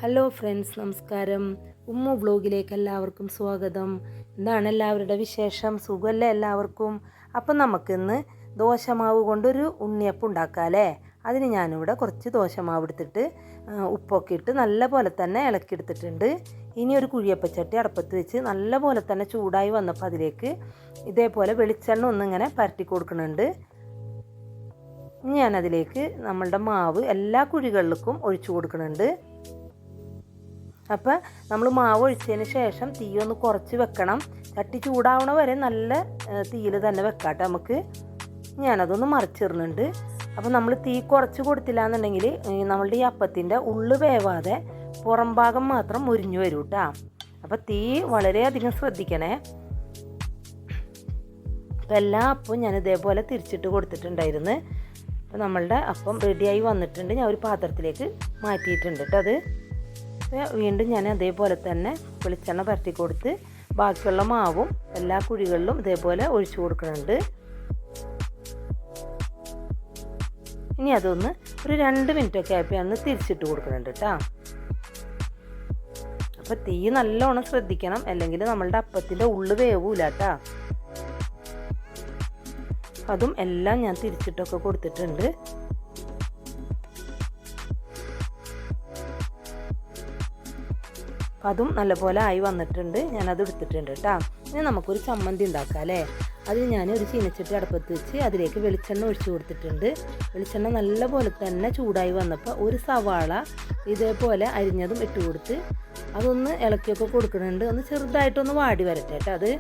Hello friends, നമസ്കാരം. Umm വ്ലോഗിലേക്ക് എല്ലാവർക്കും സ്വാഗതം. എന്താണ് എല്ലാവരുടെ വിശേഷം? സുഖമല്ലേ എല്ലാവർക്കും? അപ്പം നമുക്കിന്ന് ദോശമാവ് കൊണ്ടൊരു ഉണ്ണിയപ്പം ഉണ്ടാക്കാം അല്ലേ? അതിന് ഞാനിവിടെ കുറച്ച് ദോശമാവ് എടുത്തിട്ട് ഉപ്പൊക്കെ ഇട്ട് നല്ല പോലെ തന്നെ ഇളക്കിയെടുത്തിട്ടുണ്ട്. ഇനി ഒരു കുഴിയപ്പച്ചട്ടി അടുപ്പത്ത് വെച്ച് നല്ല പോലെ തന്നെ ചൂടായി വന്നപ്പോൾ അതിലേക്ക് ഇതേപോലെ വെളിച്ചെണ്ണ ഒന്നിങ്ങനെ പരട്ടി കൊടുക്കുന്നുണ്ട്. ഇനി ഞാനതിലേക്ക് നമ്മളുടെ മാവ് എല്ലാ കുഴികളിലേക്കും ഒഴിച്ചു കൊടുക്കുന്നുണ്ട്. അപ്പോൾ നമ്മൾ മാവ് ഒഴിച്ചതിന് ശേഷം തീ ഒന്ന് കുറച്ച് വെക്കണം. ചട്ടി ചൂടാവണ വരെ നല്ല തീയിൽ തന്നെ വെക്കാട്ടെ നമുക്ക്. ഞാനതൊന്ന് മറിച്ചിടുന്നുണ്ട്. അപ്പോൾ നമ്മൾ തീ കുറച്ച് കൊടുത്തില്ല എന്നുണ്ടെങ്കിൽ നമ്മളുടെ ഈ അപ്പത്തിൻ്റെ ഉള്ളു വേവാതെ പുറം ഭാഗം മാത്രം മുരിഞ്ഞു വരും കേട്ടോ. അപ്പോൾ തീ വളരെയധികം ശ്രദ്ധിക്കണേ. അപ്പോൾ എല്ലാ അപ്പവും ഞാൻ ഇതേപോലെ തിരിച്ചിട്ട് കൊടുത്തിട്ടുണ്ടായിരുന്നു. അപ്പോൾ നമ്മളുടെ അപ്പം റെഡിയായി വന്നിട്ടുണ്ട്. ഞാൻ ഒരു പാത്രത്തിലേക്ക് മാറ്റിയിട്ടുണ്ട് കേട്ടോ. അത് വീണ്ടും ഞാൻ അതേപോലെ തന്നെ വെളിച്ചെണ്ണ പരട്ടി കൊടുത്ത് ബാക്കിയുള്ള മാവും എല്ലാ കുഴികളിലും ഇതേപോലെ ഒഴിച്ചു കൊടുക്കുന്നുണ്ട്. ഇനി അതൊന്ന് ഒരു 2 മിനിറ്റൊക്കെ ആയപ്പോൾ ഒന്ന് തിരിച്ചിട്ട് കൊടുക്കുന്നുണ്ട് കേട്ടോ. അപ്പോൾ തീ നല്ലോണം ശ്രദ്ധിക്കണം, അല്ലെങ്കിൽ നമ്മളുടെ അപ്പത്തിൻ്റെ ഉള്ളു വേവൂല കേട്ടോ. അതും എല്ലാം ഞാൻ തിരിച്ചിട്ടൊക്കെ കൊടുത്തിട്ടുണ്ട്. അതും നല്ലപോലെ ആയി വന്നിട്ടുണ്ട്. ഞാനത് എടുത്തിട്ടുണ്ട് കേട്ടോ. ഇനി നമുക്കൊരു ചമ്മന്തി ഉണ്ടാക്കാം അല്ലേ? അതിന് ഞാൻ ഒരു ചീനച്ചട്ടി അടുപ്പത്ത് വെച്ച് അതിലേക്ക് വെളിച്ചെണ്ണ ഒഴിച്ചു കൊടുത്തിട്ടുണ്ട്. വെളിച്ചെണ്ണ നല്ലപോലെ തന്നെ ചൂടായി വന്നപ്പോൾ ഒരു സവാള ഇതേപോലെ അരിഞ്ഞതും ഇട്ട് കൊടുത്ത് അതൊന്ന് ഇളക്കിയൊക്കെ കൊടുക്കുന്നുണ്ട്. ഒന്ന് ചെറുതായിട്ടൊന്ന് വാടി വരട്ടെ കേട്ടോ. അത്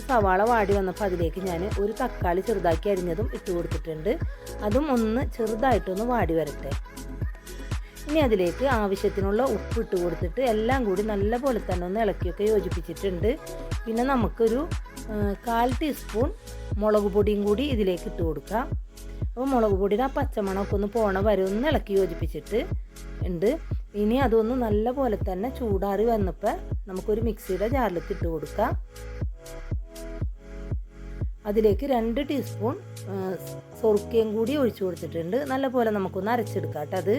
സവാള വാടി വന്നപ്പോൾ അതിലേക്ക് ഞാൻ ഒരു തക്കാളി ചെറുതാക്കി അരിഞ്ഞതും ഇട്ട് കൊടുത്തിട്ടുണ്ട്. അതും ഒന്ന് ചെറുതായിട്ടൊന്ന് വാടി വരട്ടെ. ഇനി അതിലേക്ക് ആവശ്യത്തിനുള്ള ഉപ്പ് ഇട്ട് കൊടുത്തിട്ട് എല്ലാം കൂടി നല്ലപോലെ തന്നെ ഒന്ന് ഇളക്കിയൊക്കെ യോജിപ്പിച്ചിട്ടുണ്ട്. പിന്നെ നമുക്കൊരു 1/4 ടീസ്പൂൺ മുളക് പൊടിയും കൂടി ഇതിലേക്ക് ഇട്ട് കൊടുക്കാം. അപ്പോൾ മുളക് പൊടിയുടെ ആ പച്ചമണമൊക്കെ ഒന്ന് പോണ വരെ ഒന്ന് ഇളക്കി യോജിപ്പിച്ചിട്ട് ഉണ്ട്. ഇനി അതൊന്ന് നല്ലപോലെ തന്നെ ചൂടാറി വന്നപ്പോൾ നമുക്കൊരു മിക്സിയുടെ ജാറിലേക്ക് ഇട്ട് കൊടുക്കാം. അതിലേക്ക് 2 ടീസ്പൂൺ സൊറുക്കയും കൂടി ഒഴിച്ചു കൊടുത്തിട്ടുണ്ട്. നല്ലപോലെ നമുക്കൊന്ന് അരച്ചെടുക്കാം കേട്ടോ. അത്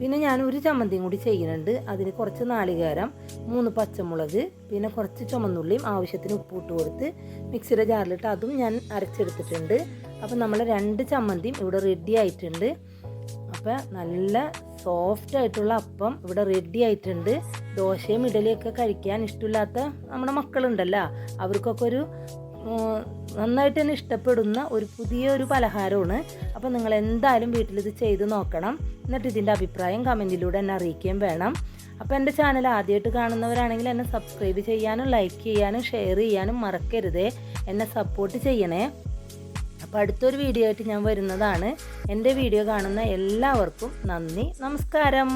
പിന്നെ ഞാൻ ഒരു ചമ്മന്തിയും കൂടി ചെയ്യുന്നുണ്ട്. അതിന് കുറച്ച് നാളികേരം, 3 പച്ചമുളക്, പിന്നെ കുറച്ച് ചുമന്നുള്ളിയും ആവശ്യത്തിന് ഉപ്പ് ഇട്ട് കൊടുത്ത് മിക്സിയുടെ ജാറിലിട്ട് അതും ഞാൻ അരച്ചെടുത്തിട്ടുണ്ട്. അപ്പോൾ നമ്മൾ 2 ചമ്മന്തിയും ഇവിടെ റെഡി ആയിട്ടുണ്ട്. അപ്പോൾ നല്ല സോഫ്റ്റ് ആയിട്ടുള്ള അപ്പം ഇവിടെ റെഡി ആയിട്ടുണ്ട്. ദോശയും ഇഡലിയൊക്കെ കഴിക്കാൻ ഇഷ്ടമില്ലാത്ത നമ്മുടെ മക്കളുണ്ടല്ലോ, അവർക്കൊക്കെ ഒരു നന്നായിട്ട് തന്നെ ഇഷ്ടപ്പെടുന്ന ഒരു പുതിയൊരു പലഹാരമാണ്. അപ്പോൾ നിങ്ങൾ എന്തായാലും വീട്ടിലിത് ചെയ്ത് നോക്കണം. എന്നിട്ട് ഇതിൻ്റെ അഭിപ്രായം കമൻറ്റിലൂടെ എന്നെ അറിയിക്കുകയും വേണം. അപ്പോൾ എൻ്റെ ചാനൽ ആദ്യമായിട്ട് കാണുന്നവരാണെങ്കിൽ എന്നെ സബ്സ്ക്രൈബ് ചെയ്യാനും ലൈക്ക് ചെയ്യാനും ഷെയർ ചെയ്യാനും മറക്കരുതേ. എന്നെ സപ്പോർട്ട് ചെയ്യണേ. അപ്പോൾ അടുത്തൊരു വീഡിയോ ആയിട്ട് ഞാൻ വരുന്നതാണ്. എൻ്റെ വീഡിയോ കാണുന്ന എല്ലാവർക്കും നന്ദി, നമസ്കാരം.